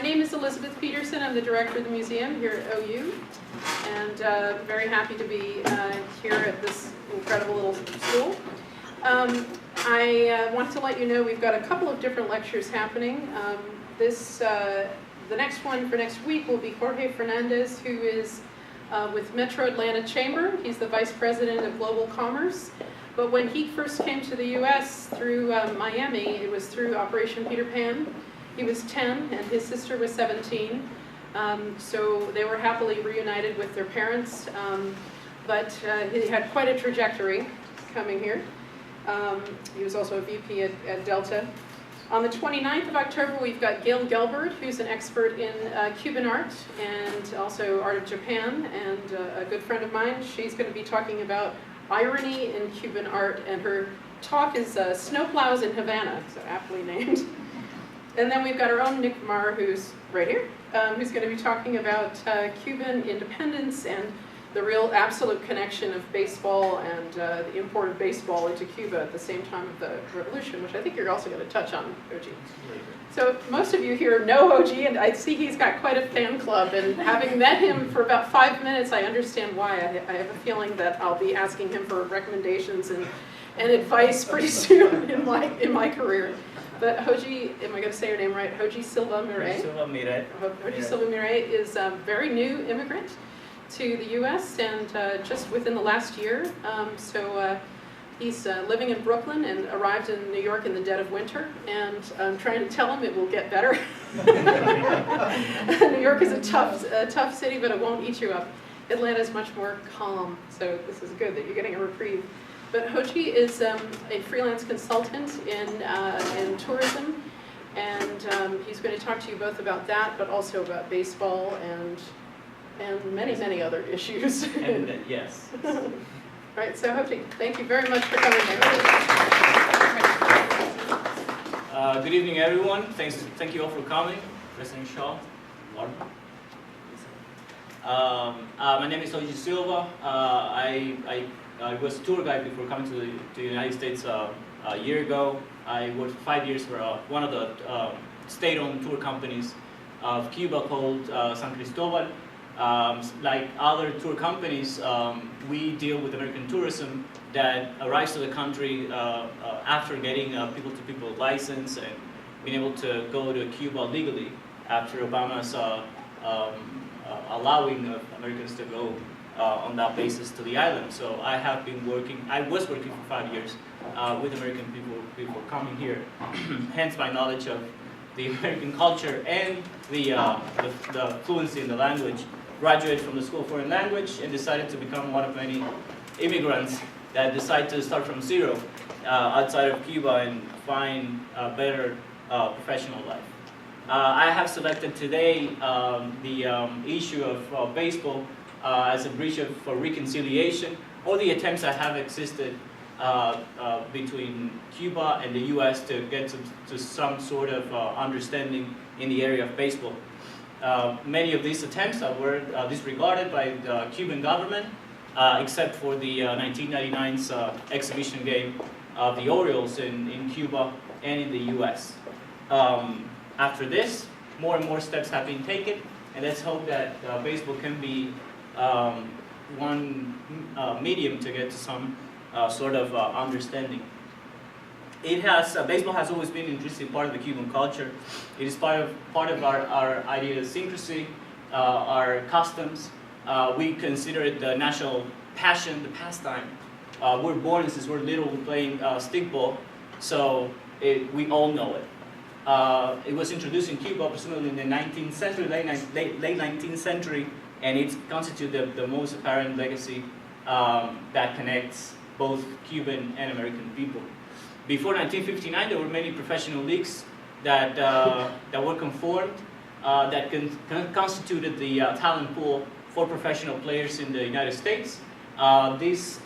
name is Elizabeth Peterson. I'm the director of the museum here at OU, and very happy to be here at this incredible little school. I want to let you know we've got a couple of different lectures happening. The next one for next week will be Jorge Fernandez, who is with Metro Atlanta Chamber. He's the Vice President of Global Commerce. But when he first came to the U.S. through Miami, it was through Operation Peter Pan. He was 10 and his sister was 17. So they were happily reunited with their parents. But he had quite a trajectory coming here. He was also a VP at Delta. On the 29th of October, we've got Gail Gelbert, who's an expert in Cuban art and also art of Japan, and a good friend of mine. She's going to be talking about irony in Cuban art, and her talk is Snowplows in Havana, so aptly named. And then we've got our own Nick Marr, who's right here, who's going to be talking about Cuban independence and the real absolute connection of baseball and the import of baseball into Cuba at the same time of the revolution, which I think you're also going to touch on, Hoji. So most of you here know Hoji, and I see he's got quite a fan club, and having met him for about 5 minutes, I understand why. I have a feeling that I'll be asking him for recommendations and advice pretty soon in my career. But Hoji, am I going to say your name right? Hoji Silva Miret. Hoji Silva Miret is a very new immigrant to the U.S. and just within the last year. He's living in Brooklyn and arrived in New York in the dead of winter, and I'm trying to tell him it will get better. New York is a tough city, but it won't eat you up. Atlanta is much more calm, so this is good that you're getting a reprieve. But Hoji is a freelance consultant in tourism, and he's going to talk to you both about that, but also about baseball and many other issues. Yes. All right, so Hoji, thank you very much for coming here. Good evening, everyone. Thank you all for coming. President Shaw. My name is Hoji Silva. I was a tour guide before coming to the United States a year ago. I worked for 5 years for one of the state-owned tour companies of Cuba called San Cristobal. Like other tour companies, we deal with American tourism that arrives to the country after getting a people-to-people license and being able to go to Cuba legally after Obama's allowing Americans to go on that basis to the island. So I was working for 5 years with American people before coming here, hence my knowledge of the American culture and the fluency in the language. Graduated from the School of Foreign Language and decided to become one of many immigrants that decide to start from zero outside of Cuba and find a better professional life. I have selected today the issue of baseball as a bridge for reconciliation, or the attempts that have existed between Cuba and the U.S. to get to some sort of understanding in the area of baseball. Many of these attempts were disregarded by the Cuban government, except for the 1999's exhibition game of the Orioles in Cuba and in the U.S. After this, more and more steps have been taken, and let's hope that baseball can be one medium to get to some sort of understanding. Baseball has always been an interesting part of the Cuban culture. It is part of our idiosyncrasy, our customs. We consider it the national passion, the pastime. We're born since we're little playing stickball, so we all know it. It was introduced in Cuba, presumably in the 19th century, late 19th century, and it constitutes the most apparent legacy that connects both Cuban and American people. Before 1959, there were many professional leagues that were conformed, that constituted the talent pool for professional players in the United States. These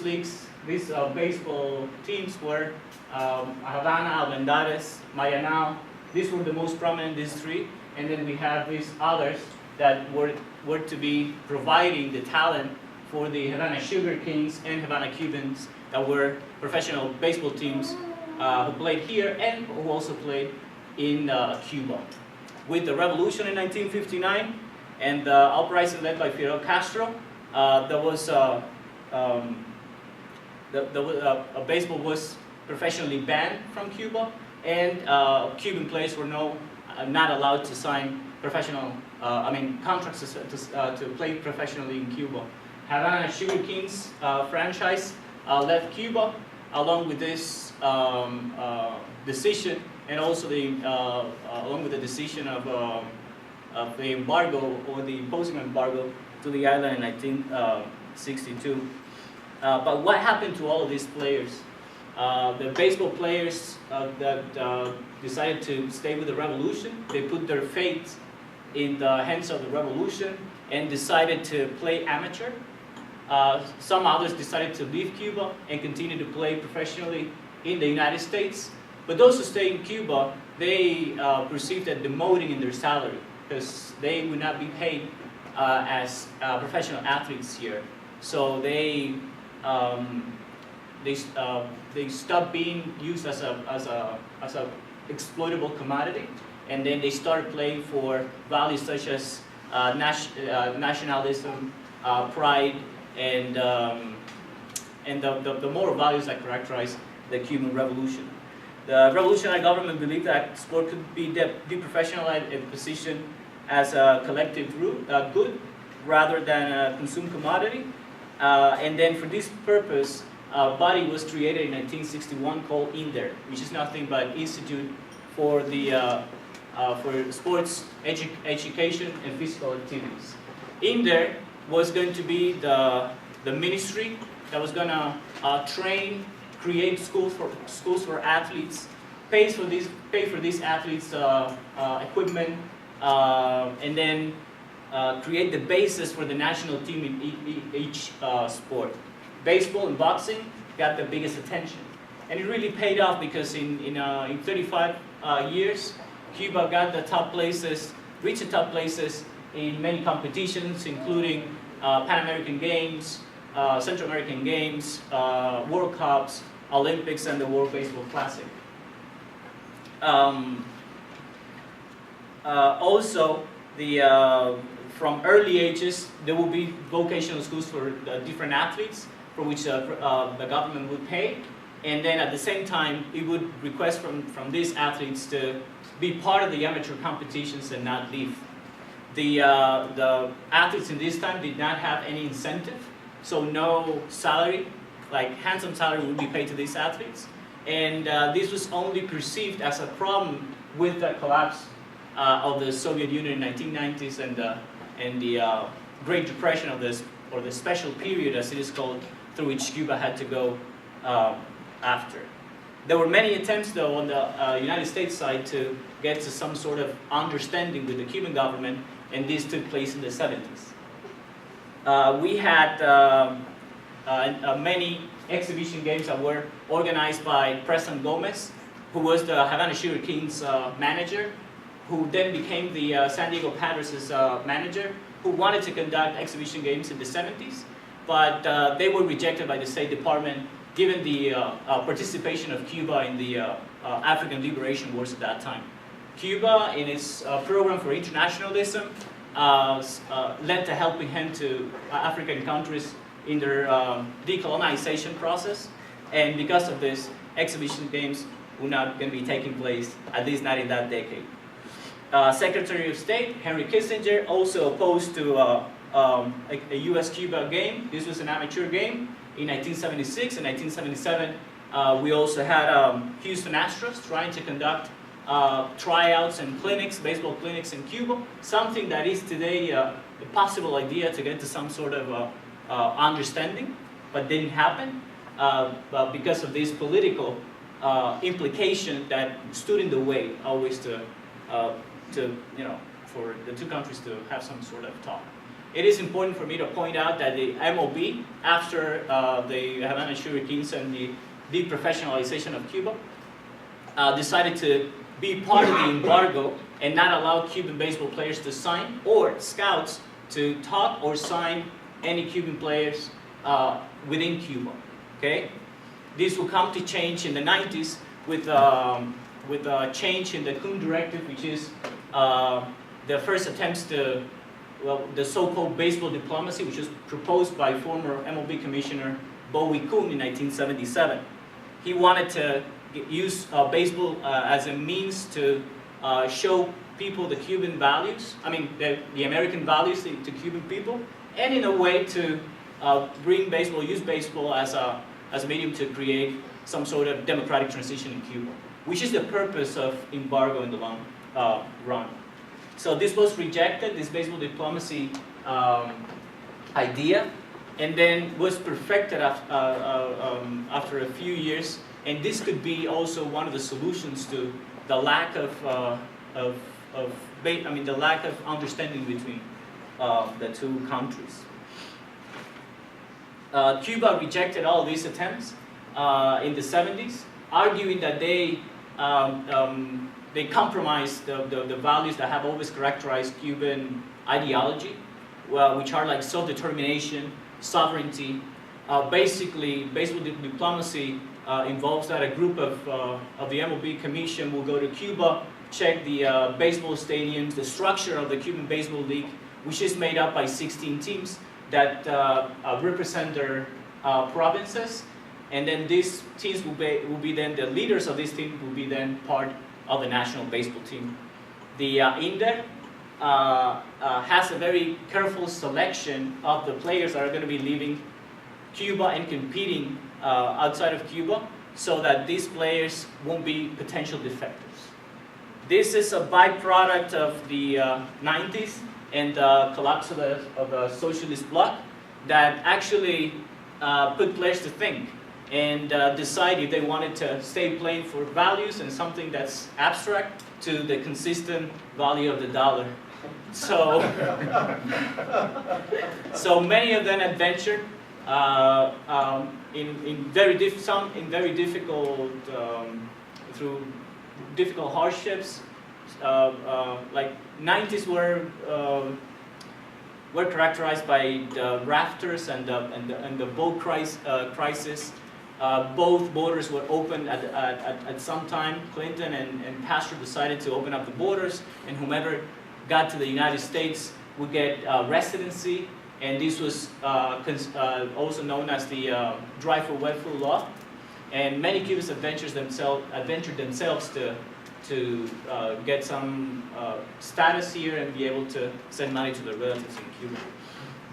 leagues, these baseball teams were Havana, Almendares, Mayanao. These were the most prominent, these three. And then we have these others that were to be providing the talent for the Havana Sugar Kings and Havana Cubans that were professional baseball teams who played here and who also played in Cuba. With the revolution in 1959 and the uprising led by Fidel Castro, baseball was professionally banned from Cuba, and Cuban players were not allowed to sign professional, contracts to play professionally in Cuba. Havana Sugar Kings franchise left Cuba along with this decision, and also along with the decision of the embargo, or the imposing embargo to the island in 1962. But what happened to all of these players? The baseball players that decided to stay with the revolution, they put their fate in the hands of the revolution and decided to play amateur. Some others decided to leave Cuba and continue to play professionally in the United States. But those who stay in Cuba, they perceived a demoting in their salary, because they would not be paid as professional athletes here. So they stopped being used as a exploitable commodity, and then they started playing for values such as nationalism, pride, and the moral values that characterize the Cuban Revolution. The revolutionary government believed that sport could be deprofessionalized and positioned as a collective good rather than a consumed commodity. And then for this purpose, a body was created in 1961 called INDER, which is nothing but Institute for Sports Education and Physical Activities. INDER was going to be the ministry that was going to train, create schools for athletes, pay for these athletes equipment, and then create the basis for the national team in each sport. Baseball and boxing got the biggest attention, and it really paid off, because in 35 years, Cuba got the top places, reached the top places in many competitions, including Pan American Games, Central American Games, World Cups, Olympics, and the World Baseball Classic. Also, from early ages, there will be vocational schools for different athletes, for which the government would pay, and then at the same time, it would request from these athletes to be part of the amateur competitions and not leave. The athletes in this time did not have any incentive, so no salary, like handsome salary, would be paid to these athletes, and this was only perceived as a problem with the collapse of the Soviet Union in the 1990s and the Great Depression of this, or the special period as it is called, through which Cuba had to go after. There were many attempts, though, on the United States side to get to some sort of understanding with the Cuban government, and this took place in the 70s. We had many exhibition games that were organized by President Gomez, who was the Havana Sugar Kings manager, who then became the San Diego Padres' manager, who wanted to conduct exhibition games in the 70s, but they were rejected by the State Department, given the participation of Cuba in the African Liberation Wars at that time. Cuba, in its program for internationalism, lent a helping hand to African countries in their decolonization process, and because of this, exhibition games were not going to be taking place, at least not in that decade. Secretary of State Henry Kissinger also opposed to a U.S.-Cuba game. This was an amateur game in 1976 and 1977. We also had Houston Astros trying to conduct tryouts and clinics, baseball clinics in Cuba, something that is today a possible idea to get to some sort of understanding, but didn't happen but because of this political implication that stood in the way always for the two countries to have some sort of talk. It is important for me to point out that the MLB, after the Havana Sugar Kings and the deprofessionalization of Cuba, decided to be part of the embargo and not allow Cuban baseball players to sign, or scouts to talk or sign any Cuban players within Cuba. Okay, this will come to change in the 90s with with a change in the Kuhn directive, which is the first attempts to, well, the so-called baseball diplomacy, which was proposed by former MLB Commissioner Bowie Kuhn in 1977. He wanted to use baseball as a means to show people the Cuban values, I mean the American values to Cuban people, and in a way to bring baseball, use baseball as a medium to create some sort of democratic transition in Cuba, which is the purpose of embargo in the long run. So this was rejected, this baseball diplomacy idea, and then was perfected after a few years. And this could be also one of the solutions to the lack of the lack of understanding between the two countries. Cuba rejected all these attempts in the 70s, arguing that they compromise the values that have always characterized Cuban ideology, which are like self-determination, sovereignty. Basically, baseball diplomacy involves that a group of the MLB Commission will go to Cuba, check the baseball stadiums, the structure of the Cuban Baseball League, which is made up by 16 teams that represent their provinces, and then these teams will be then, the leaders of this team will be then part of the national baseball team. The INDER has a very careful selection of the players that are going to be leaving Cuba and competing outside of Cuba, so that these players won't be potential defectors. This is a byproduct of the 90s and the collapse of the socialist bloc that actually put players to think and decide if they wanted to stay playing for values and something that's abstract to the consistent value of the dollar. So, so many of them adventured through difficult hardships. Like 90s were characterized by the rafters and the boat crisis. Both borders were open at some time. Clinton and Castro decided to open up the borders, and whomever got to the United States would get residency, and this was also known as the dry for wet food law. And many Cubans adventured themselves to get some status here and be able to send money to their relatives in Cuba.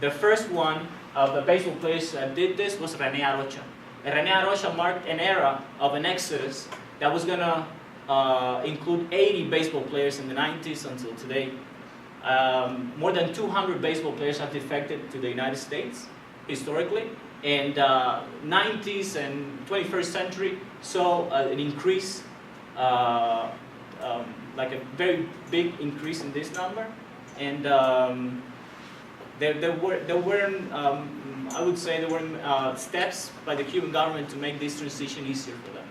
The first one of the baseball players that did this was René Arocha. And René Arocha marked an era of an exodus that was going to include 80 baseball players in the 90s until today. More than 200 baseball players have defected to the United States historically, and 90s and 21st century saw an increase, like a very big increase in this number, and there weren't I would say there weren't steps by the Cuban government to make this transition easier for them.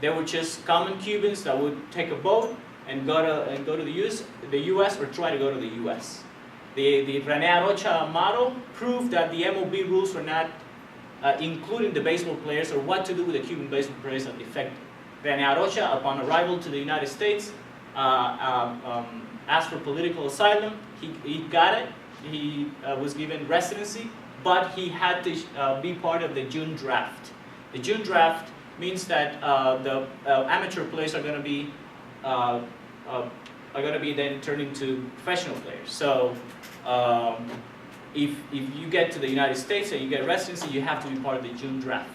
They were just common Cubans that would take a boat and go to the U.S. or try to go to the U.S. The René Arocha model proved that the MLB rules were not including the baseball players or what to do with the Cuban baseball players that defected. René Arocha, upon arrival to the United States, asked for political asylum. He got it. He was given residency, but he had to be part of the June draft. The June draft means that the amateur players are going to be then turned into professional players. So if you get to the United States and you get residency, you have to be part of the June draft.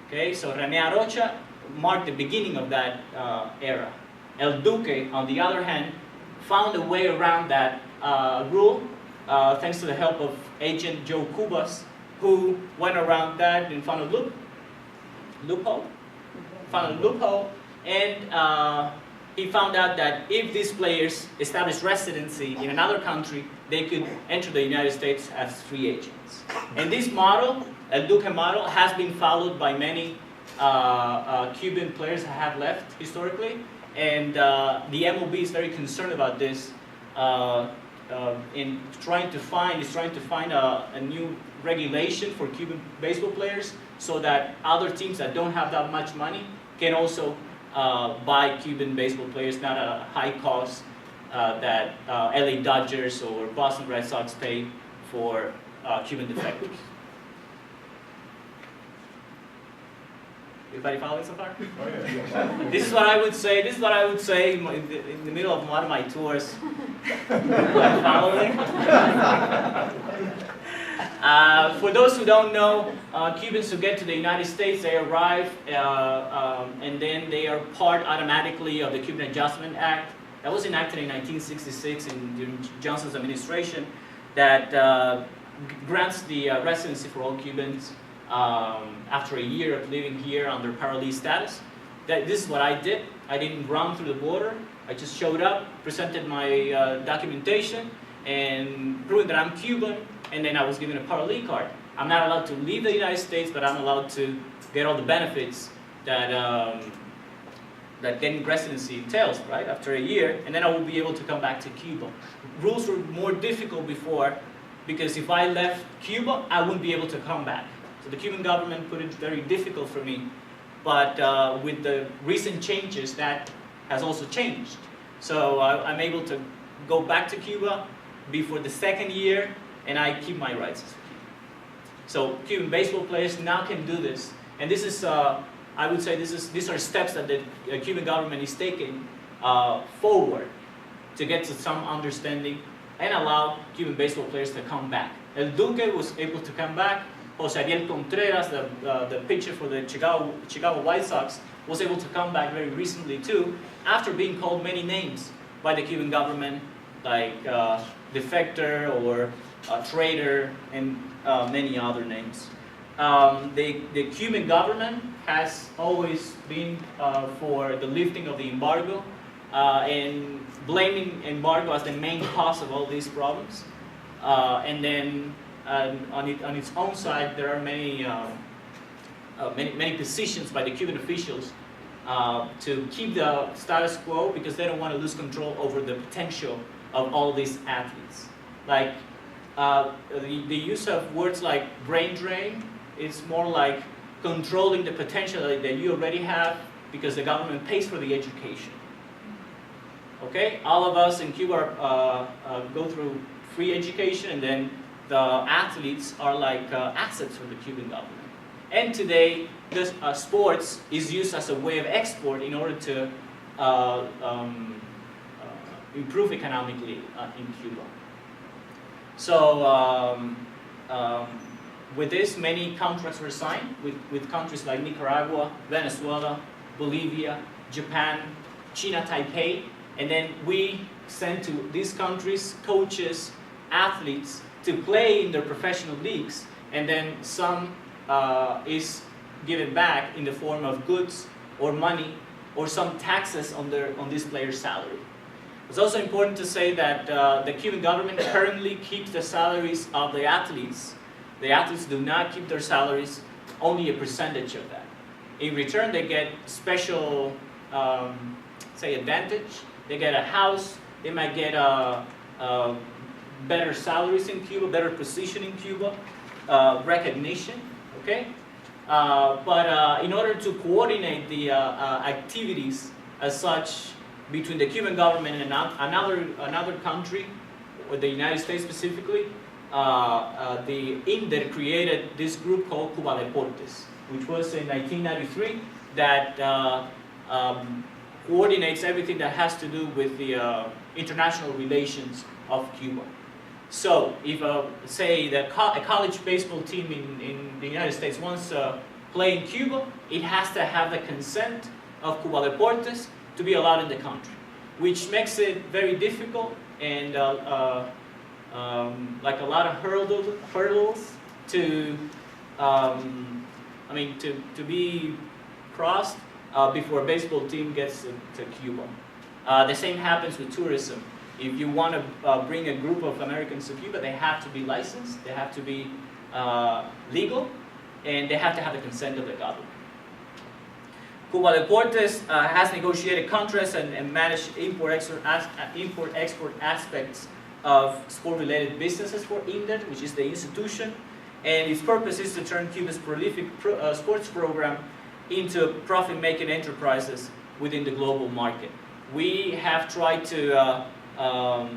Okay, so René Arocha marked the beginning of that era. El Duque, on the other hand, found a way around that rule thanks to the help of agent Joe Cubas, who went around that and found a loophole, and he found out that if these players established residency in another country, they could enter the United States as free agents. And this model, El Duque model, has been followed by many Cuban players that have left historically, and the MLB is very concerned about this in trying to find a new regulation for Cuban baseball players so that other teams that don't have that much money can also by Cuban baseball players, not at a high cost that LA Dodgers or Boston Red Sox pay for Cuban defectors. Everybody following so far? Oh, yeah. This is what I would say. This is what I would say in the middle of one of my tours. Following. For those who don't know, Cubans who get to the United States, they arrive and then they are part automatically of the Cuban Adjustment Act. That was enacted in 1966 during Johnson's administration that grants the residency for all Cubans after a year of living here under parolee status. This is what I did. I didn't run through the border. I just showed up, presented my documentation, and proving that I'm Cuban, and then I was given a parolee card. I'm not allowed to leave the United States, but I'm allowed to get all the benefits that that getting residency entails, right, after a year, and then I will be able to come back to Cuba. Rules were more difficult before, because if I left Cuba, I wouldn't be able to come back. So the Cuban government put it very difficult for me, but with the recent changes, that has also changed. So I'm able to go back to Cuba before the second year, and I keep my rights as a Cuban. So Cuban baseball players now can do this, and this is, I would say, these are steps that the Cuban government is taking forward to get to some understanding and allow Cuban baseball players to come back. El Duque was able to come back. Jose Ariel Contreras, the pitcher for the Chicago White Sox, was able to come back very recently too, after being called many names by the Cuban government, like defector or traitor, and many other names. The Cuban government has always been for the lifting of the embargo and blaming embargo as the main cause of all these problems. And then on its own side, there are many positions by the Cuban officials to keep the status quo, because they don't want to lose control over the potential of all these athletes. Like the use of words like brain drain, it's more like controlling the potential that you already have, because the government pays for the education. Okay, all of us in Cuba go through free education, and then the athletes are like assets for the Cuban government. And today, this sports is used as a way of export in order to improve economically in Cuba. So with this, many contracts were signed with countries like Nicaragua, Venezuela, Bolivia, Japan, China, Taipei, and then we send to these countries coaches, athletes, to play in their professional leagues, and then some is given back in the form of goods or money or some taxes on this player's salary. It's also important to say that the Cuban government currently keeps the salaries of the athletes. The athletes do not keep their salaries, only a percentage of that. In return, they get special, say, advantage. They get a house. They might get better salaries in Cuba, better position in Cuba, recognition, okay? But in order to coordinate the activities as such between the Cuban government and another country, or the United States specifically, the INDER created this group called Cuba Deportes, which was in 1993, that coordinates everything that has to do with the international relations of Cuba. So, if say a college baseball team in the United States wants to play in Cuba, it has to have the consent of Cuba Deportes to be allowed in the country, which makes it very difficult and like a lot of hurdles to, to be crossed before a baseball team gets to Cuba. The same happens with tourism. If you want to bring a group of Americans to Cuba, they have to be licensed, they have to be legal, and they have to have the consent of the government. Cuba Deportes has negotiated contracts and managed import-export aspects of sport-related businesses for INDER, which is the institution, and its purpose is to turn Cuba's prolific sports program into profit-making enterprises within the global market. We have tried to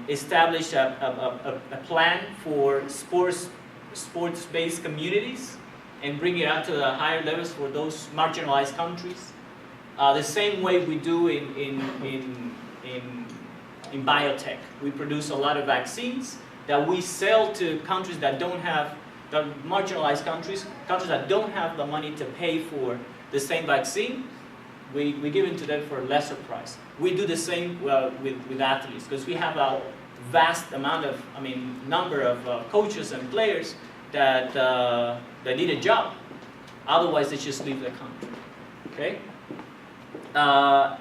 establish a plan for sports-based communities and bring it out to the higher levels for those marginalized countries. The same way we do in biotech. We produce a lot of vaccines that we sell to countries that don't have, the marginalized countries that don't have the money to pay for the same vaccine. We give it to them for a lesser price. We do the same with athletes, because we have a vast amount of, number of coaches and players that need a job. Otherwise, they just leave the country. Okay.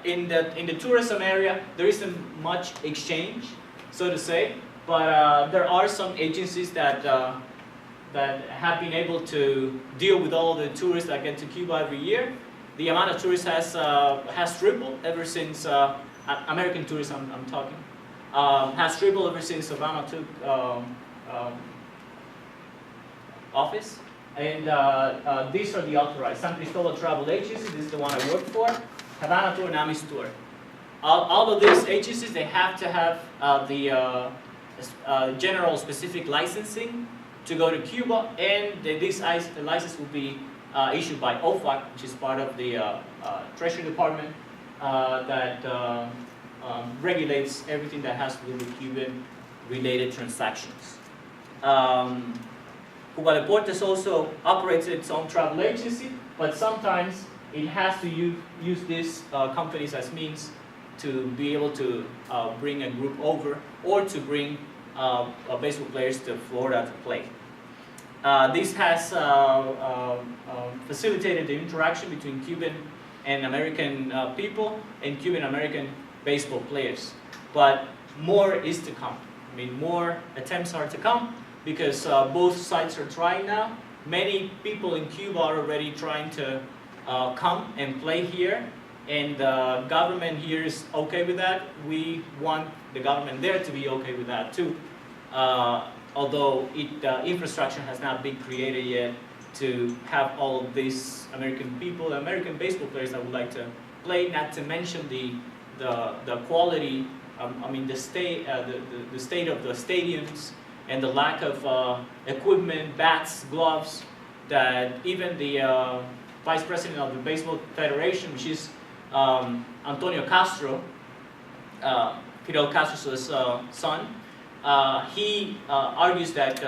In the tourism area, there isn't much exchange, so to say, but there are some agencies that have been able to deal with all the tourists that get to Cuba every year. The amount of tourists has tripled ever since American tourists. I'm talking has tripled ever since Obama took office. And these are the authorized. San Cristobal Travel Agency. This is the one I work for. Havana Tour and Amis Tour. All of these agencies, they have to have the general specific licensing to go to Cuba, and this license will be issued by OFAC, which is part of the Treasury Department that regulates everything that has to do with Cuban-related transactions. Cuba Deportes also operates its own travel agency, but sometimes it has to use these companies as means to be able to bring a group over, or to bring baseball players to Florida to play. This has facilitated the interaction between Cuban and American people and Cuban-American baseball players. But more is to come. More attempts are to come, because both sides are trying now. Many people in Cuba are already trying to come and play here, and the government here is okay with that. We want the government there to be okay with that too. Although infrastructure has not been created yet to have all of these American people, American baseball players that would like to play, not to mention the quality, the state of the stadiums, and the lack of equipment, bats, gloves, that even the Vice President of the Baseball Federation, which is Antonio Castro, Fidel Castro's son, he argues that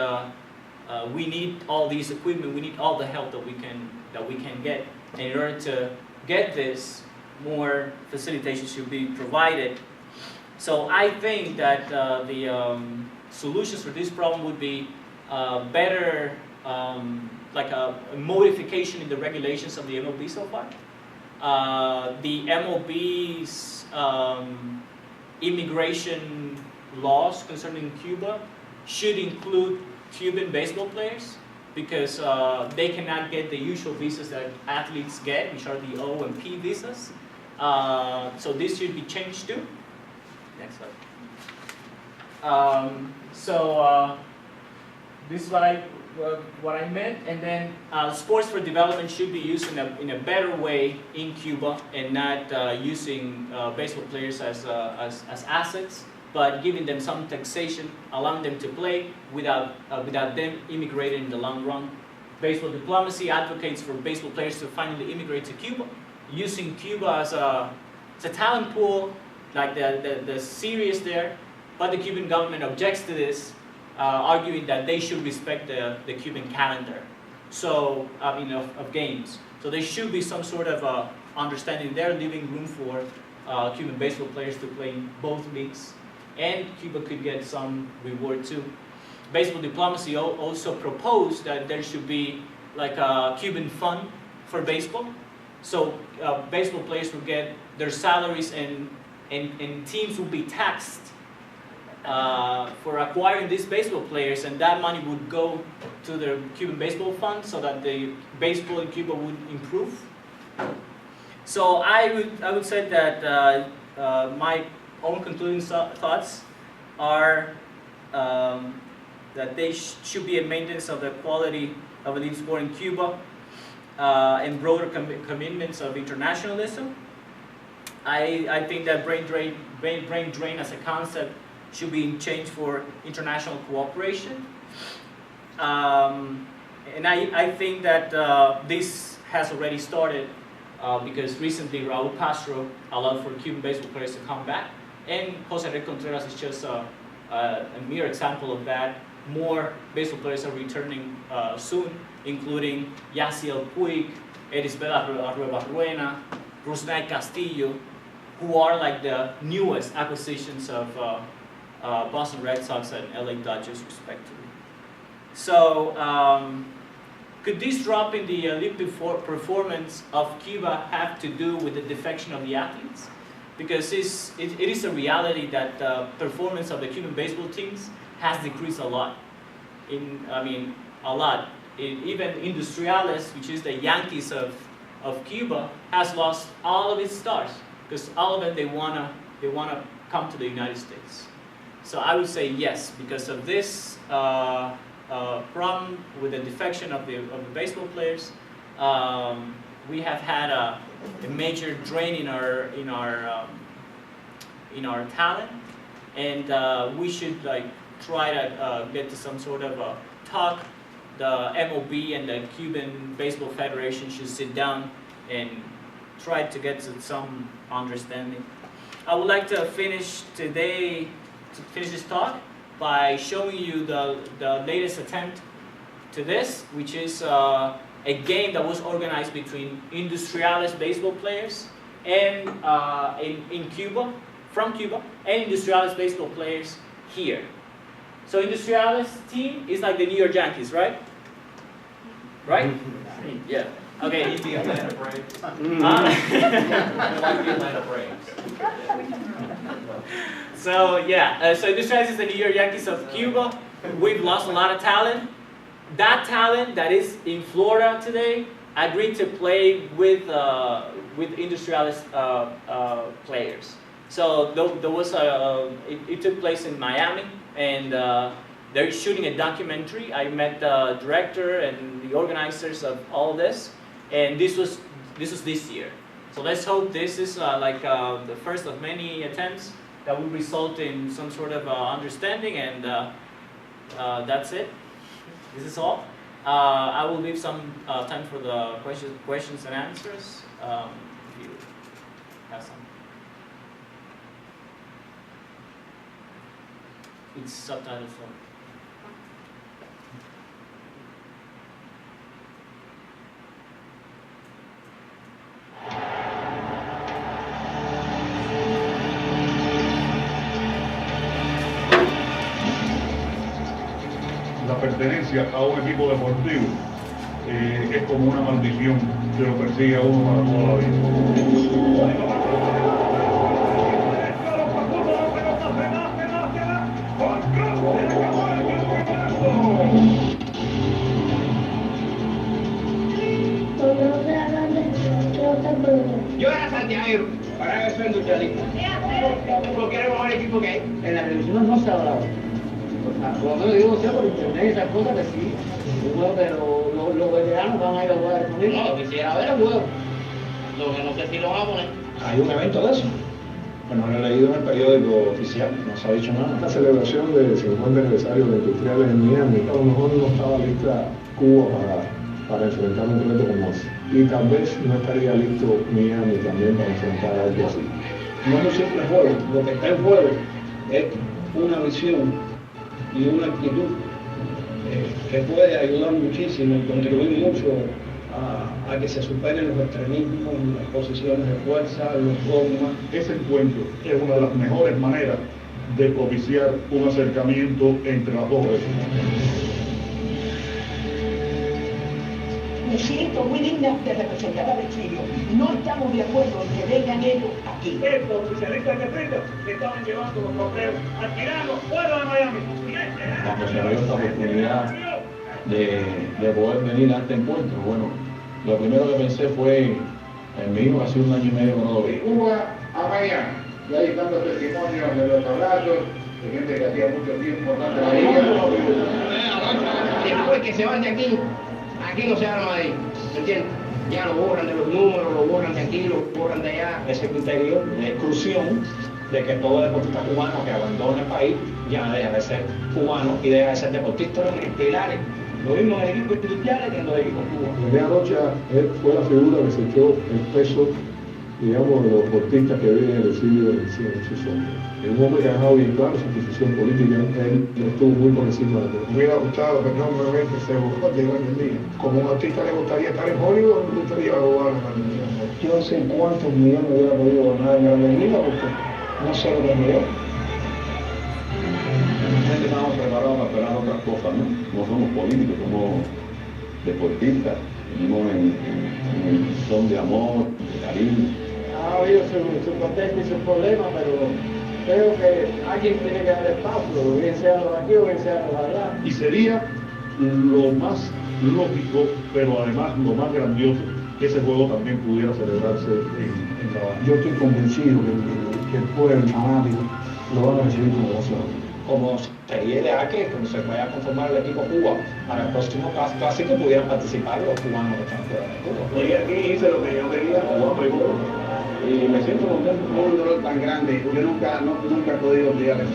we need all these equipment, we need all the help that we can get. And in order to get this, more facilitation should be provided. So I think that the solutions for this problem would be better, like a modification in the regulations of the MLB so far. The MLB's immigration laws concerning Cuba should include Cuban baseball players, because they cannot get the usual visas that athletes get, which are the O and P visas. So this should be changed too. Next slide. This is what I meant, and then sports for development should be used in a better way in Cuba, and not using baseball players as assets, but giving them some taxation, allowing them to play without them immigrating in the long run. Baseball diplomacy advocates for baseball players to finally immigrate to Cuba, using Cuba as a talent pool, like the series there, but the Cuban government objects to this, arguing that they should respect the Cuban calendar, so of games. So there should be some sort of understanding there, leaving room for Cuban baseball players to play in both leagues, and Cuba could get some reward too. Baseball diplomacy also proposed that there should be like a Cuban fund for baseball, so baseball players will get their salaries, and teams will be taxed for acquiring these baseball players, and that money would go to the Cuban baseball fund, so that the baseball in Cuba would improve. So I would say that my own concluding thoughts are that there should be a maintenance of the quality of elite sport in Cuba, and broader commitments of internationalism. I think that brain drain as a concept should be changed for international cooperation. And I think that this has already started because recently Raul Castro allowed for Cuban baseball players to come back, and Jose Enrique Contreras is just a mere example of that. More baseball players are returning soon, including Yasiel Puig, Erisbel Arrueba-Ruena, Rusnay Castillo, who are like the newest acquisitions of Boston Red Sox and LA Dodgers respectively. So, could this drop in the Olympic performance of Cuba have to do with the defection of the athletes? Because it is a reality that the performance of the Cuban baseball teams has decreased a lot. A lot. Even Industriales, which is the Yankees of Cuba, has lost all of its stars because all of them they wanna come to the United States. So I would say yes, because of this problem with the defection of the baseball players, we have had a major drain in our talent, and we should try to get to some sort of a talk. The MOB and the Cuban Baseball Federation should sit down and try to get to some understanding. I would like to finish this talk by showing you the latest attempt to this, which is a game that was organized between Industriales baseball players and in Cuba, from Cuba, and Industriales baseball players here. So Industriales team is like the New York Yankees, right? Right? Yeah. Okay. The Atlanta Braves. Like the Atlanta Braves. So yeah, so Industriales is the New York Yankees of Cuba. We've lost a lot of talent. That talent that is in Florida today agreed to play with Industriales players. So there was it took place in Miami, and they're shooting a documentary. I met the director and the organizers of all this, and this was this year. So let's hope this is the first of many attempts that will result in some sort of understanding, and that's it. This is all. I will leave some time for the questions and answers if you have some. It's subtitled for. La pertenencia a un equipo deportivo es como una maldición que lo persigue a uno para toda la vida. Yo era santiaguero, ahora yo soy industrialista. Porque era el mejor equipo que hay. En la televisión no se ha hablado. Por lo menos digo, sea por internet, esas cosas que sí. Bueno, pero los veteranos van a ir a jugar con ellos. No, quisiera ver el juego. Lo que no sé si lo van a poner. ¿Hay un evento de eso? Bueno, lo he leído en el periódico oficial, no se ha dicho nada. La celebración del 50 aniversario de Industriales en Miami, a lo mejor no estaba lista Cuba para enfrentar un reto como ese. Y tal vez no estaría listo Miami también para enfrentar algo así. No es siempre juego, lo que está en juego es una visión y una actitud que puede ayudar muchísimo y contribuir mucho a que se superen los extremismos, las posiciones de fuerza, los dogmas. Ese encuentro es una de las mejores maneras de propiciar un acercamiento entre las dos regiones. Me siento muy digna de representar al exilio. No estamos de acuerdo en que vengan ellos aquí. Estos oficialistas de Twitter estaban llevando los trofeos al tirano fuera de Miami. Cuando se abrió esta oportunidad de poder venir a este encuentro, bueno, lo primero que pensé fue en mi hijo, hace 1 año y medio que no lo vi. Cuba a Miami, y ahí están los testimonios de los abrazos, de gente que hacía mucho tiempo no se veía. Después que se van de aquí, aquí no se van a ir, ¿me entiendes? Ya lo borran de los números, lo borran de aquí, lo borran de allá. Ese criterio de exclusión de que todo deportista cubano que abandona el país ya deja de ser cubano y deja de ser deportista. Fueron estelares, lo mismo en el equipo industriales que en los equipos cubanos. René Rocha fue la figura que se echó el peso, digamos, de los deportistas que viven en el siglo XXI en sus hombros. Es un hombre que ha dejado bien claro su posición política, él estuvo muy por encima de todo. Me hubiera gustado enormemente ser jugador de hoy en día. Como un artista le gustaría estar en Hollywood, le gustaría jugar en Grandes Ligas. Yo no sé cuántos millones hubiera podido ganar en Grandes Ligas porque no sé lo que es yo. Nosotros estamos preparados para esperar otras cosas, ¿no? No somos políticos, somos deportistas. Vivimos en el son de amor, de cariño. Ha habido su contexto y sus problemas, pero creo que alguien tiene que dar espacio, bien sea los aquí o bien sea los allá. Y sería lo más lógico, pero además lo más grandioso, que ese juego también pudiera celebrarse en La Habana. Yo estoy convencido que el pueblo fanático lo van a recibir como nación. Como se llegue a que cuando se vaya a conformar el equipo Cuba para el próximo clásico pudieran participar los cubanos que están fuera de Cuba. Llegué aquí, hice lo que yo quería, y me siento contento. Un dolor tan grande, yo nunca he podido olvidar eso.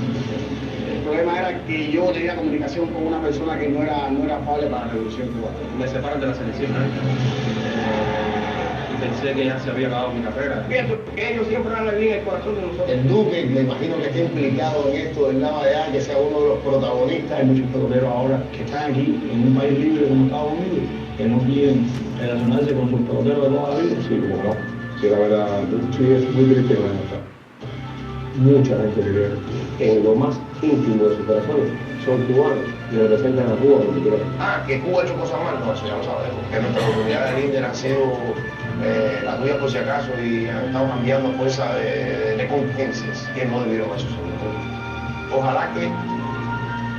El problema era que yo tenía comunicación con una persona que no era afable para la revolución cubana. Me separan de la selección, y pensé que ya se había acabado mi carrera. Pienso que ellos siempre han vivido en el corazón de nosotros. El Duque, me imagino que esté implicado en esto del lado de allá, que sea uno de los protagonistas. Hay muchos peloteros ahora que están aquí en un país libre como Estados Unidos, que no quieren relacionarse con sus peloteros de toda la vida. Sí, como no. Sí, la verdad, sí, es muy triste que no está. Mucha gente que en lo más íntimo de su corazón son cubanos y representan a Cuba como quiera. Que Cuba ha hecho cosas malas, no, eso ya lo sabemos. Que nuestra oportunidad de líder ha sido la tuya por si acaso y han estado cambiando fuerza de contingencias que no debieron haber sucedido. Ojalá que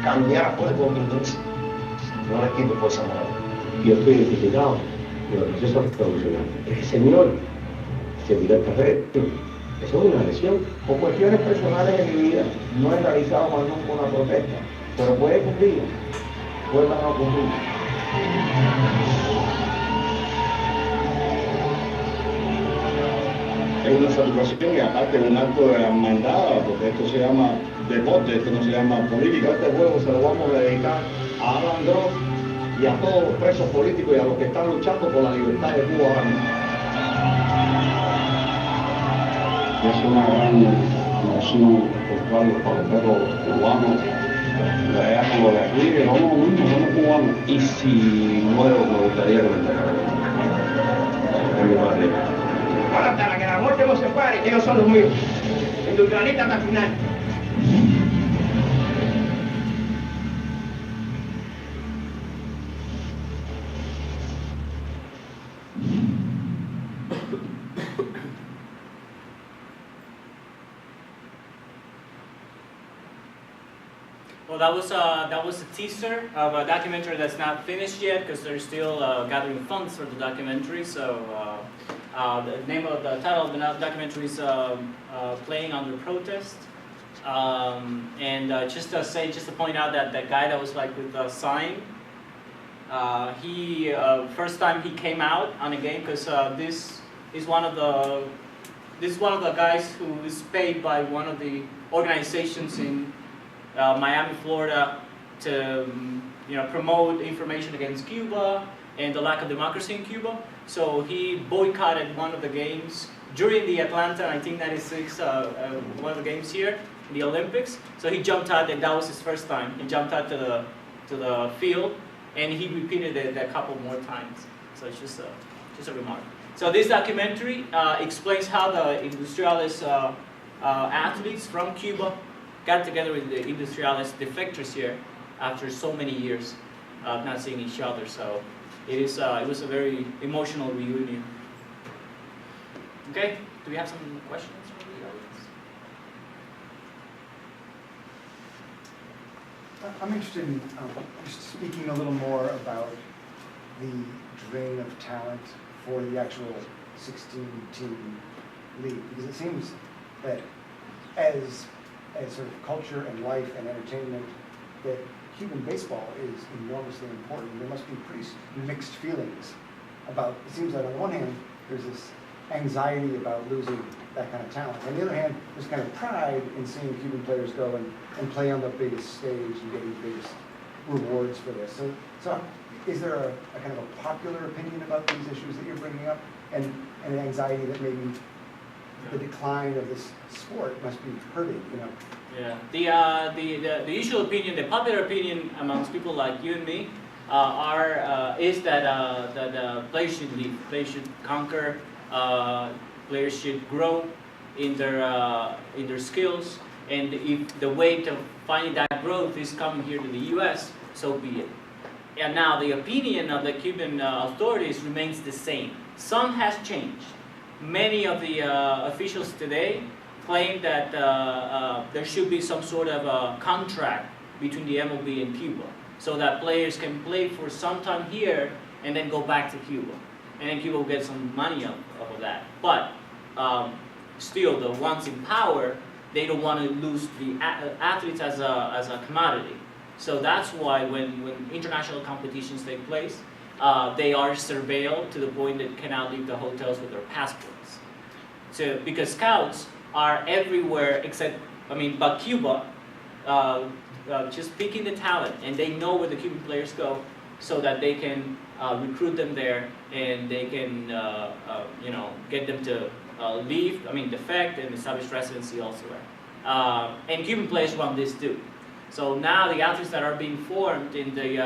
cambiara por contingencia, no les quito fuerza moral. Yo estoy identificado con el proceso revolucionario. Ese señor se tiró esta red. Eso es una lesión. Por cuestiones personales de mi vida, no he realizado más nunca una protesta, pero puede cumplir, vuelvan a cumplir. Es una saturación y aparte un acto de hermandad, porque esto se llama deporte, esto no se llama política. Este juego se lo vamos a dedicar a Alan Gross y a todos los presos políticos y a los que están luchando por la libertad de Cuba ahora mismo. Es una gran emoción encontrar los peloteros cubanos de allá con los de aquí, que somos cubanos. Y si muero, me gustaría que me enterraran en mi patria. Ahora hasta que la muerte nos separe, ellos son los míos. Industrialistas hasta el final. Well, that was a teaser of a documentary that's not finished yet because they're still gathering funds for the documentary. So the name of the title of the documentary is "Playing Under Protest." Just to point out that that guy that was like with the sign, he first time he came out on a game because this is one of the guys who is paid by one of the organizations in Miami, Florida, to promote information against Cuba and the lack of democracy in Cuba. So he boycotted one of the games during the Atlanta 1996 one of the games here in the Olympics. So he jumped out, and that was his first time. He jumped out to the field, and he repeated it a couple more times. So it's just a remark. So this documentary explains how the industrialist athletes from Cuba got together with the industrialist defectors here after so many years of not seeing each other. So it was a very emotional reunion. Okay, do we have some questions from the audience? I'm interested in just speaking a little more about the drain of talent for the actual 16-team league, because it seems that as sort of culture and life and entertainment, that Cuban baseball is enormously important. There must be pretty mixed feelings about, it seems like on the one hand, there's this anxiety about losing that kind of talent. On the other hand, there's kind of pride in seeing Cuban players go and play on the biggest stage and getting the biggest rewards for this. So is there a kind of a popular opinion about these issues that you're bringing up, and an anxiety that maybe the decline of this sport must be hurting, you know? Yeah, the usual opinion, the popular opinion amongst people like you and me, is that players should leave, players should conquer, players should grow in their skills, and if the way to finding that growth is coming here to the U.S., so be it. And now the opinion of the Cuban authorities remains the same. Some has changed. Many of the officials today claim that there should be some sort of a contract between the MLB and Cuba, so that players can play for some time here and then go back to Cuba. And then Cuba will get some money off of that. But still, the ones in power, they don't want to lose the athletes as a commodity. So that's why when international competitions take place, they are surveilled to the point that cannot leave the hotels with their passports. So because scouts are everywhere but Cuba, just picking the talent, and they know where the Cuban players go, so that they can recruit them there, and they can get them to leave, defect and establish residency elsewhere. And Cuban players want this too. So now the athletes that are being formed in the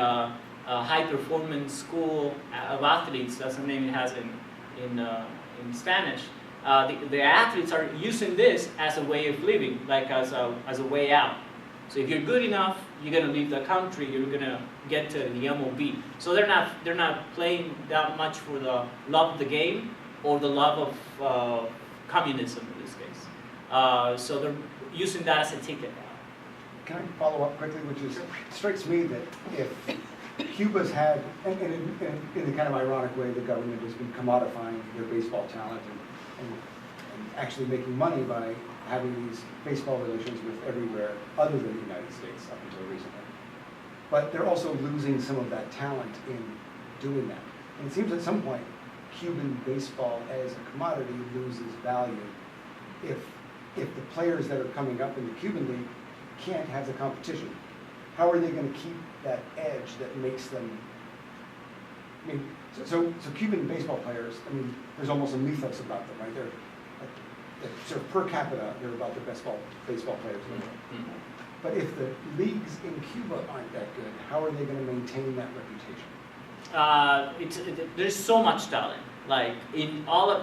high performance school of athletes, that's the name it has in Spanish, the athletes are using this as a way of living, like as a way out. So if you're good enough, you're going to leave the country, you're going to get to the MLB. So they're not playing that much for the love of the game or the love of communism in this case. So they're using that as a ticket. Can I follow up quickly, which is, it strikes me that if Cuba's had, and in a kind of ironic way, the government has been commodifying their baseball talent and actually making money by having these baseball relations with everywhere other than the United States up until recently. But they're also losing some of that talent in doing that. And it seems at some point, Cuban baseball as a commodity loses value if the players that are coming up in the Cuban league can't have the competition. How are they going to keep that edge that makes them, so Cuban baseball players, there's almost a mythos about them, right? They're sort of per capita, they're about the best baseball players in the world. But if the leagues in Cuba aren't that good, how are they going to maintain that reputation? There's so much talent. Like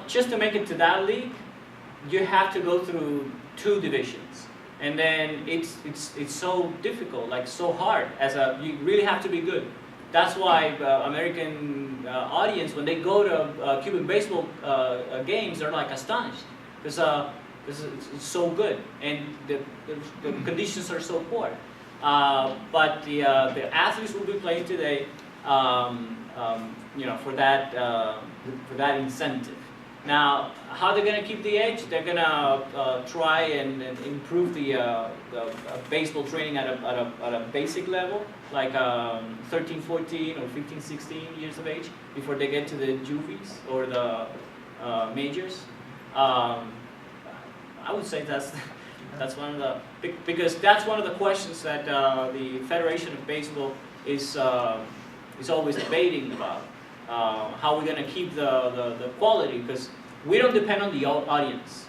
just to make it to that league, you have to go through 2 divisions. And then it's so difficult, like so hard. You really have to be good. That's why American audience, when they go to Cuban baseball games, they're like astonished because it's so good and the conditions are so poor. But the athletes will be playing today, for that incentive. Now, how they're going to keep the edge? They're going to try and improve the baseball training at a basic level, like 13, 14, or 15, 16 years of age, before they get to the juvies or the majors. I would say that's one of the because that's one of the questions that the Federation of Baseball is always debating about. How we're going to keep the quality, because we don't depend on the audience.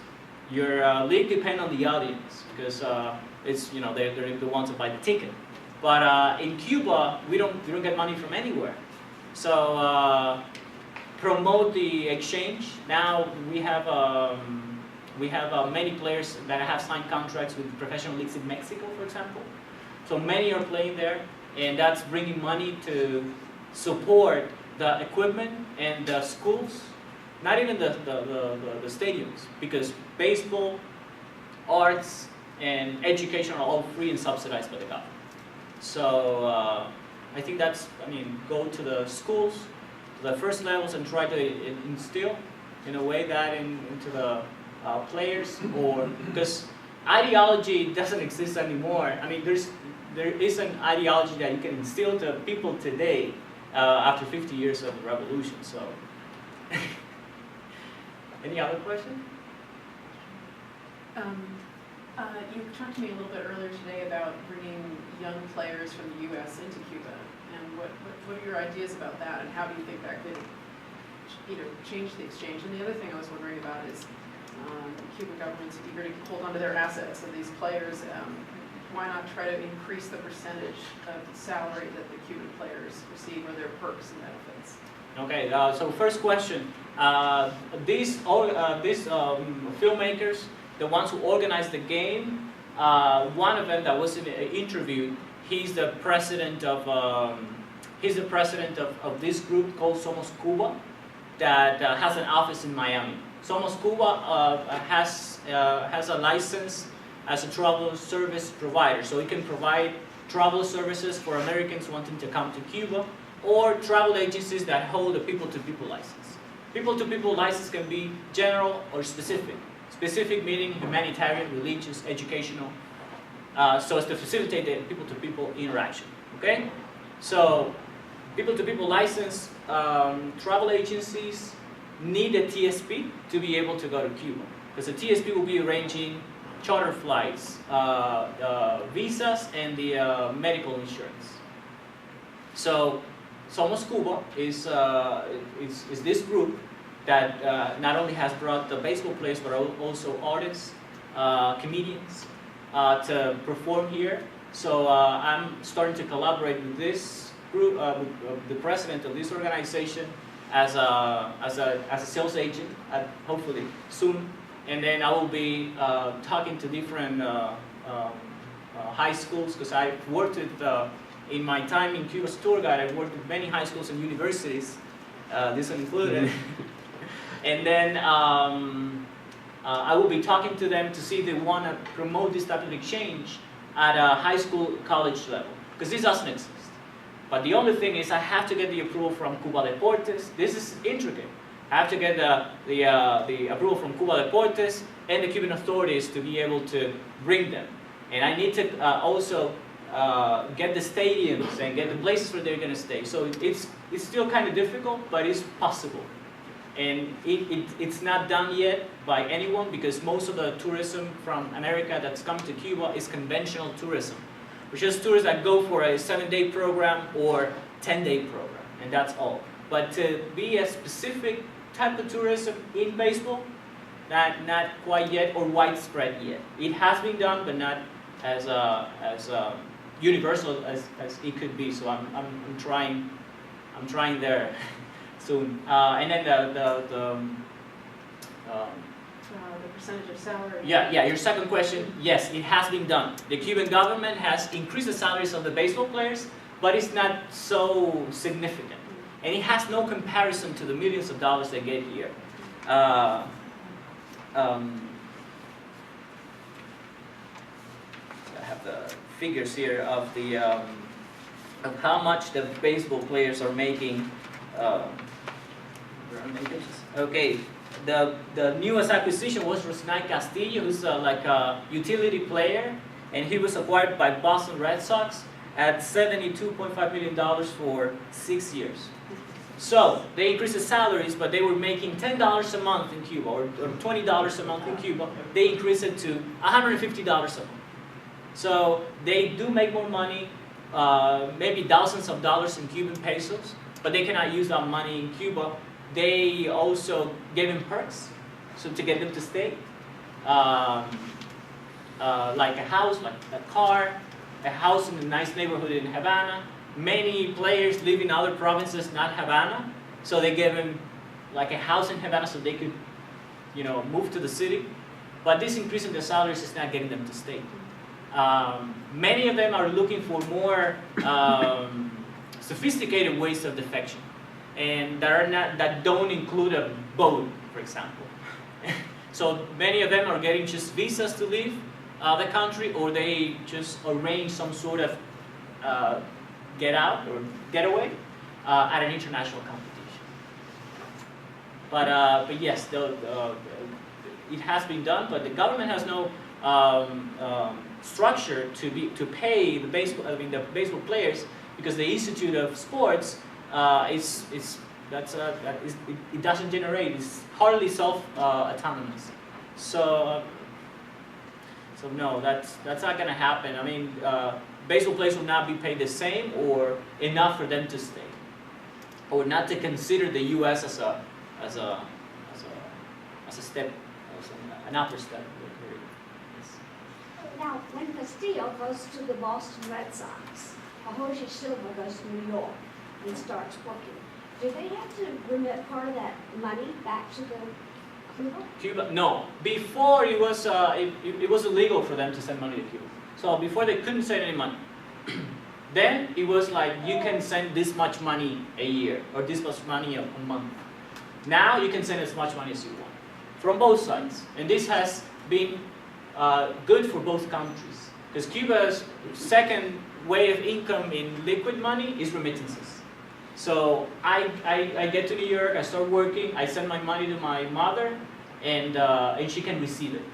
Your league depends on the audience because they're the ones that buy the ticket. But in Cuba, we don't get money from anywhere. So promote the exchange. Now we have many players that have signed contracts with professional leagues in Mexico, for example. So many are playing there, and that's bringing money to support the equipment and the schools, not even the stadiums, because baseball, arts, and education are all free and subsidized by the government. So I think go to the schools, to the first levels, and try to instill in a way that into the players, or because ideology doesn't exist anymore. There is an ideology that you can instill to people today after 50 years of the revolution. So Any other question? You talked to me a little bit earlier today about bringing young players from the U.S. into Cuba, and what are your ideas about that, and how do you think that could, change the exchange? And the other thing I was wondering about is Cuban government's eager to hold onto their assets of these players. Why not try to increase the percentage of the salary that the Cuban players receive, or their perks and benefits? Okay, so first question. These filmmakers, the ones who organized the game, one of them that was interviewed, he's the president of this group called Somos Cuba, that has an office in Miami. Somos Cuba has a license as a travel service provider, so it can provide travel services for Americans wanting to come to Cuba, or travel agencies that hold a people-to-people license. People-to-people license can be general or specific. Specific meaning humanitarian, religious, educational, so as to facilitate the people-to-people interaction. Okay, so people-to-people license, travel agencies need a TSP to be able to go to Cuba, because the TSP will be arranging charter flights, visas, and the medical insurance. So Somos Cuba is this group that not only has brought the baseball players, but also artists, comedians, to perform here. So I'm starting to collaborate with this group, with the president of this organization, as a sales agent, hopefully soon. And then I will be talking to different high schools, because I worked with, in my time in Cuba as tour guide, I worked with many high schools and universities, this one included. And then I will be talking to them to see if they want to promote this type of exchange at a high school, college level, because this doesn't exist. But the only thing is I have to get the approval from Cuba Deportes. This is intricate. I have to get the approval from Cuba Deportes and the Cuban authorities to be able to bring them. And I need to also get the stadiums and get the places where they're going to stay. So it's still kind of difficult, but it's possible. And it's not done yet by anyone, because most of the tourism from America that's coming to Cuba is conventional tourism, which is tourists that go for a 7-day program or 10-day program, and that's all. But to be a specific type of tourism in baseball, not quite yet, or widespread yet. It has been done, but not as universal as it could be. So I'm trying there soon. And then the percentage of salary. Yeah, your second question, yes, it has been done. The Cuban government has increased the salaries of the baseball players, but it's not so significant. And it has no comparison to the millions of dollars they get here. I have the figures here of of how much the baseball players are making. Okay, the newest acquisition was Rosinay Castillo, who's like a utility player, and he was acquired by Boston Red Sox at $72.5 million for 6 years. So they increased the salaries, but they were making $10 a month in Cuba, or $20 a month in Cuba. They increased it to $150 a month. So they do make more money, maybe thousands of dollars in Cuban pesos, but they cannot use that money in Cuba. They also gave them perks, so to get them to stay, like a house, like a car, a house in a nice neighborhood in Havana. Many players live in other provinces, not Havana, so they gave them like a house in Havana so they could, move to the city. But this increase in their salaries is not getting them to stay. Many of them are looking for more sophisticated ways of defection, and that don't include a boat, for example. So many of them are getting just visas to leave the country, or they just arrange some sort of get out or getaway at an international competition. But yes, it has been done, but the government has no structure to pay the baseball players, because the Institute of Sports is it doesn't generate. It's hardly self-autonomous. So no, that's not going to happen. I mean, basal players will not be paid the same or enough for them to stay, or not to consider the U.S. as a step, an upper step. Now, when Castillo goes to the Boston Red Sox, Hoji Silva goes to New York and starts working, do they have to remit part of that money back to the Cuba? Cuba? No. Before it was illegal for them to send money to Cuba. So before they couldn't send any money. Then it was like you can send this much money a year or this much money a month. Now you can send as much money as you want from both sides, and this has been good for both countries, because Cuba's second way of income in liquid money is remittances. So I get to New York, I start working, I send my money to my mother, and she can receive it.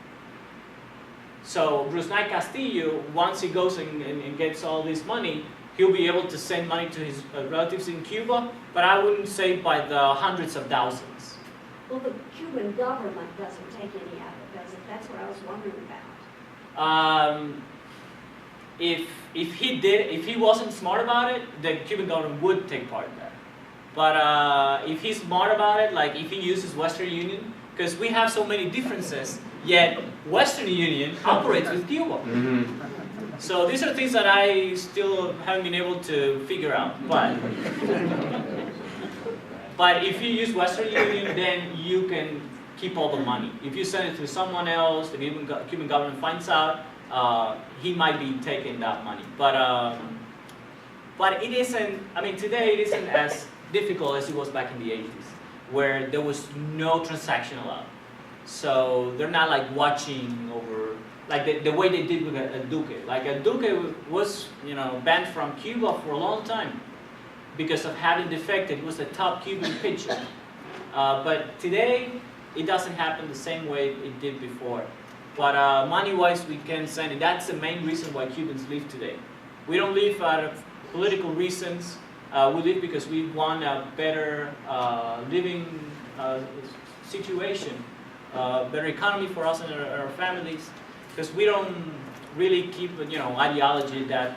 So Rusnay Castillo, once he goes and gets all this money, he'll be able to send money to his relatives in Cuba, but I wouldn't say by the hundreds of thousands. Well, the Cuban government doesn't take any of it, does it? That's what I was wondering about. If he wasn't smart about it, the Cuban government would take part in that. But if he's smart about it, like if he uses Western Union, because we have so many differences, yet Western Union operates with Cuba. So these are things that I still haven't been able to figure out. But if you use Western Union, then you can keep all the money. If you send it to someone else, the Cuban government finds out, he might be taking that money. But it isn't, I mean, today it isn't as difficult as it was back in the 80s, where there was no transaction allowed. So they're not like watching over, like the way they did with a Duque. Like a Duque was, banned from Cuba for a long time because of having defected. It was the top Cuban pitcher. But today, it doesn't happen the same way it did before. But money-wise, we can send it. That's the main reason why Cubans leave today. We don't leave out of political reasons. We leave because we want a better living situation, better economy for us and our families. Because we don't really keep, ideology that,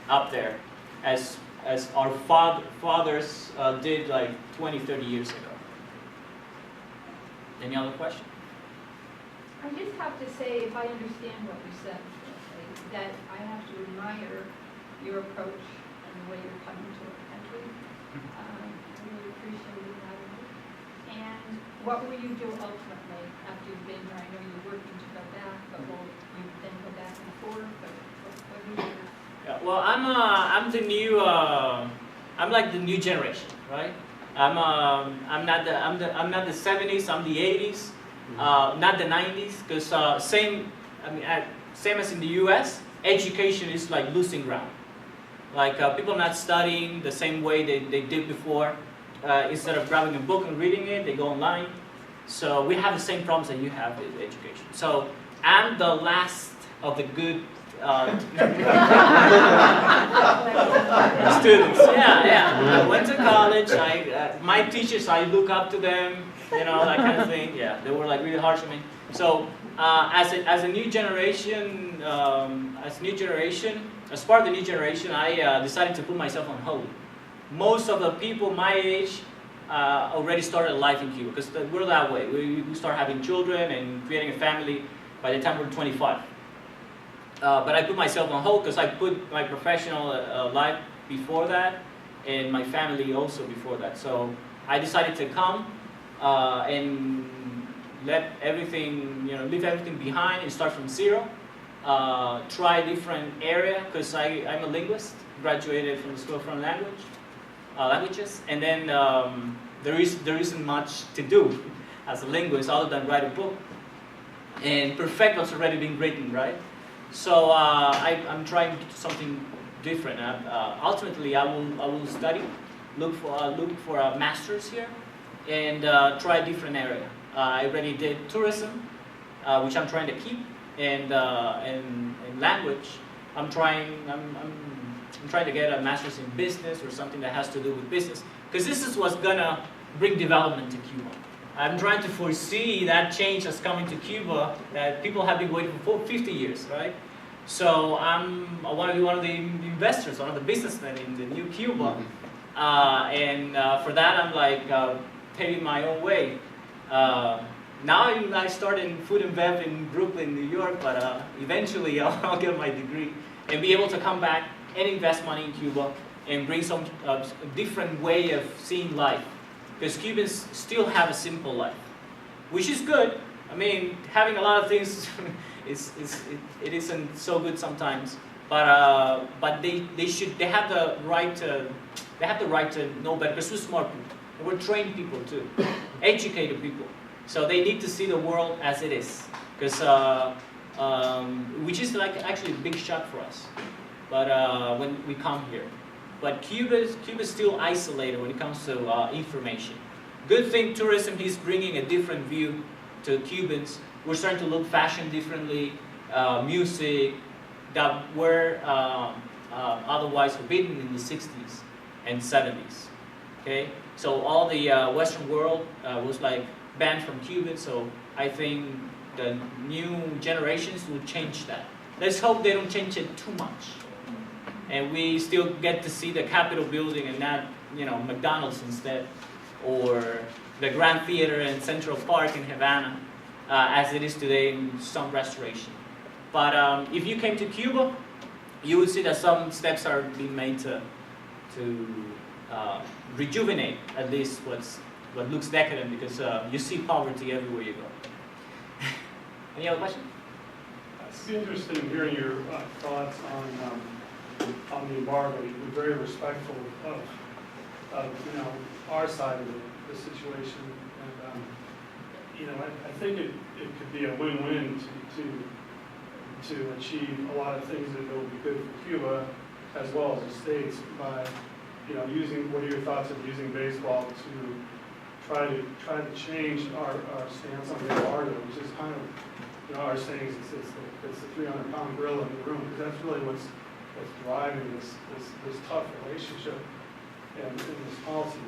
up there as our fathers did like 20, 30 years ago. Any other question? I just have to say, if I understand what you said, that I have to admire your approach and the way you're coming to our country. I really appreciate that. And what will you do ultimately after you've been here? I know you're working to go back, but will you then go back and forth? Or what do you do? Yeah, well, I'm the new, I'm like the new generation, right? I'm not the 70s. I'm the 80s. Not the 90s, because same as in the U.S., education is like losing ground. Like people are not studying the same way they did before. Instead of grabbing a book and reading it, they go online. So we have the same problems that you have with education. So I'm the last of the good students. Yeah. I went to college. My teachers, I look up to them. That kind of thing. Yeah, they were like really harsh on me. So as a new generation, as part of the new generation, I decided to put myself on hold. Most of the people my age already started life in Cuba, because we're that way. We start having children and creating a family by the time we're 25. But I put myself on hold because I put my professional life before that, and my family also before that. So I decided to come and let everything, leave everything behind and start from zero. Try a different area, because I'm a linguist, graduated from the School of Foreign Languages, and then there isn't much to do as a linguist other than write a book. And perfecto's already been written, right? So I'm trying something different. Ultimately, I will study, look for a master's here, and try a different area. I already did tourism, which I'm trying to keep, and language. I'm trying to get a master's in business or something that has to do with business. because this is what's gonna bring development to Cuba. I'm trying to foresee that change that's coming to Cuba that people have been waiting for 50 years, right? So I want to be one of the investors, one of the businessmen in the new Cuba, and for that I'm like paving my own way. Now I start in food and bev in Brooklyn, New York, but eventually I'll get my degree and be able to come back and invest money in Cuba and bring some different way of seeing life. Because Cubans still have a simple life, which is good. I mean, having a lot of things, it isn't so good sometimes. But they have the right to know better. Because we're smart people, we're trained people too, educated people. So they need to see the world as it is, because which is like actually a big shock for us. But when we come here. But Cuba's still isolated when it comes to information. Good thing tourism is bringing a different view to Cubans. We're starting to look fashion differently, music that were otherwise forbidden in the 60s and 70s. Okay, so all the Western world was like banned from Cuba. So I think the new generations will change that. Let's hope they don't change it too much. And we still get to see the Capitol building and not, McDonald's instead, or the Grand Theater in Central Park in Havana, as it is today in some restoration. But if you came to Cuba, you would see that some steps are being made to rejuvenate at least what looks decadent, because you see poverty everywhere you go. Any other question? It's interesting in hearing your thoughts on the embargo. You've been very respectful of our side of the situation, and I think it could be a win-win to achieve a lot of things that will be good for Cuba as well as the States by using. What are your thoughts of using baseball to try to change our stance on the embargo, which is kind of our saying it's the 300-pound gorilla in the room, because that's really what's driving this tough relationship and this policy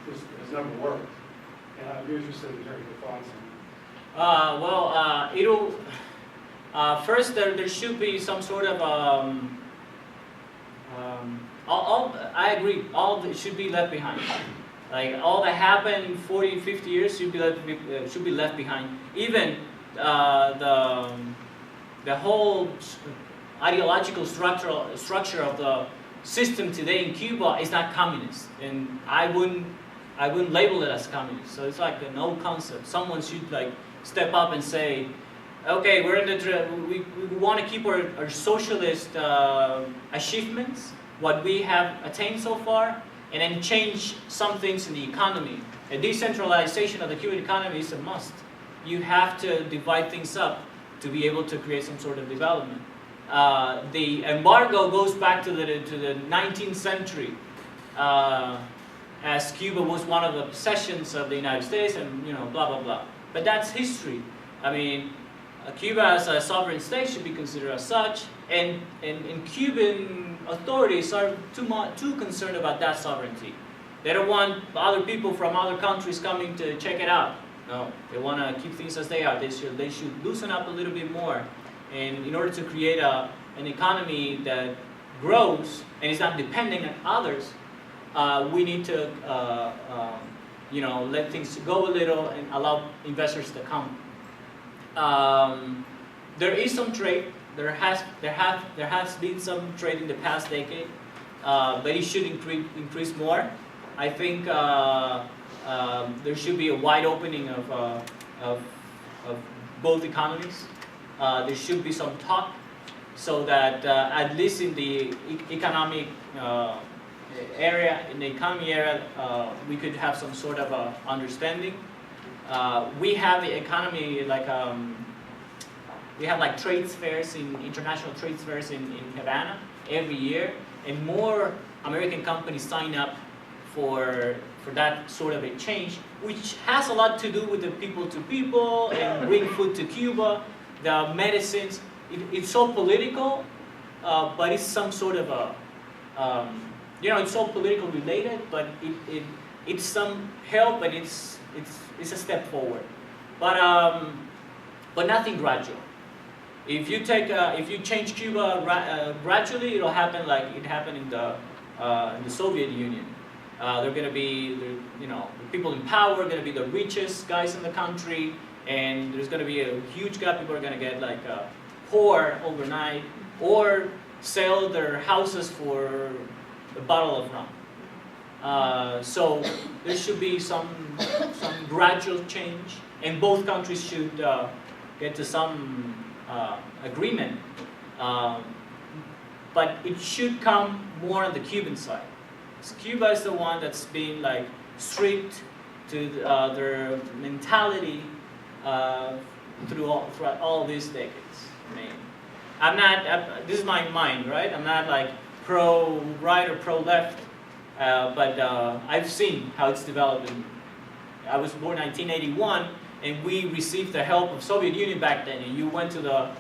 that has never worked. And I'd be interested in hearing your thoughts on that. First there should be some sort of I agree, all should be left behind. Like all that happened in 40, 50 years should be left behind. Even the whole ideological structure of the system today in Cuba is not communist, and I wouldn't label it as communist. So it's like an old concept. Someone should like step up and say, okay, we want to keep our socialist achievements, what we have attained so far, and then change some things in the economy. A decentralization of the Cuban economy is a must. You have to divide things up to be able to create some sort of development. The embargo goes back to the 19th century, as Cuba was one of the possessions of the United States, and blah blah blah. But that's history. I mean, Cuba as a sovereign state should be considered as such, and Cuban authorities are too concerned about that sovereignty. They don't want other people from other countries coming to check it out. No, they want to keep things as they are. They should loosen up a little bit more. And in order to create an economy that grows and is not depending on others, we need to let things go a little and allow investors to come. There is some trade. There has been some trade in the past decade, but it should increase more. I think there should be a wide opening of both economies. There should be some talk, so that at least in the economic area, we could have some sort of understanding. We have the economy like we have like trade fairs, international trade fairs in Havana every year, and more American companies sign up for that sort of a change, which has a lot to do with the people-to-people and bring food to Cuba, the medicines. It's so political, but it's some sort of a, it's so political related, but it's some help and it's a step forward, but nothing gradual. If you change Cuba gradually, it'll happen like it happened in the Soviet Union. They're going to be, you know, the people in power are going to be the richest guys in the country, and there's going to be a huge gap. People are going to get like poor overnight, or sell their houses for a bottle of rum. So there should be some gradual change, and both countries should get to some agreement. But it should come more on the Cuban side. Cuba is the one that's being like strict to their mentality throughout all these decades. I mean, I'm not. This is my mind, right? I'm not like pro-right or pro-left, but I've seen how it's developing. I was born in 1981, and we received the help of Soviet Union back then. And you went to the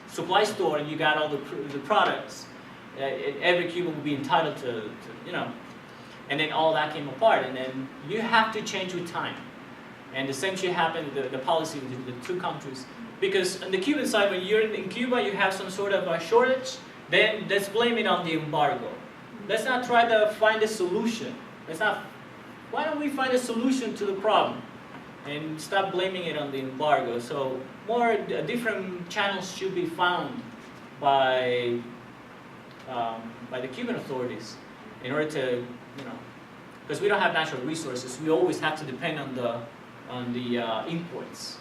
supply store and you got all the products. Every Cuban would be entitled to, you know, and then all that came apart, and then you have to change with time. And the same shit happened with the policy with the two countries. Because on the Cuban side, when you're in Cuba, you have some sort of a shortage, then let's blame it on the embargo. Let's not try to find a solution. Why don't we find a solution to the problem? And stop blaming it on the embargo. So more different channels should be found by the Cuban authorities in order to, you know, because we don't have natural resources, we always have to depend on the imports.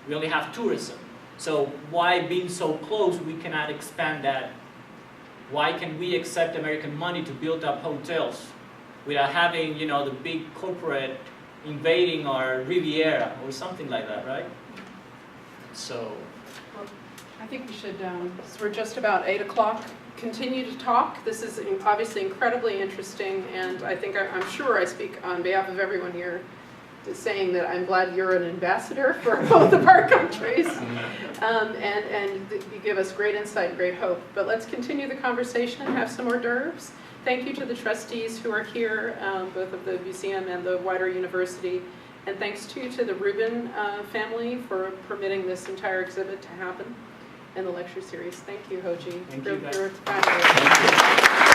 We only have tourism. So why being so close we cannot expand that? Why can we accept American money to build up hotels without having, you know, the big corporate invading our Riviera or something like that, right? So I think we should, so we're just about 8 o'clock, continue to talk. This is obviously incredibly interesting, and I think I'm sure I speak on behalf of everyone here saying that I'm glad you're an ambassador for both of our countries, and you give us great insight and great hope. But let's continue the conversation and have some hors d'oeuvres. Thank you to the trustees who are here, both of the museum and the wider university. And thanks too to the Rubin family for permitting this entire exhibit to happen in the lecture series. Thank you, Hoji. Thank you, guys. You're fabulous.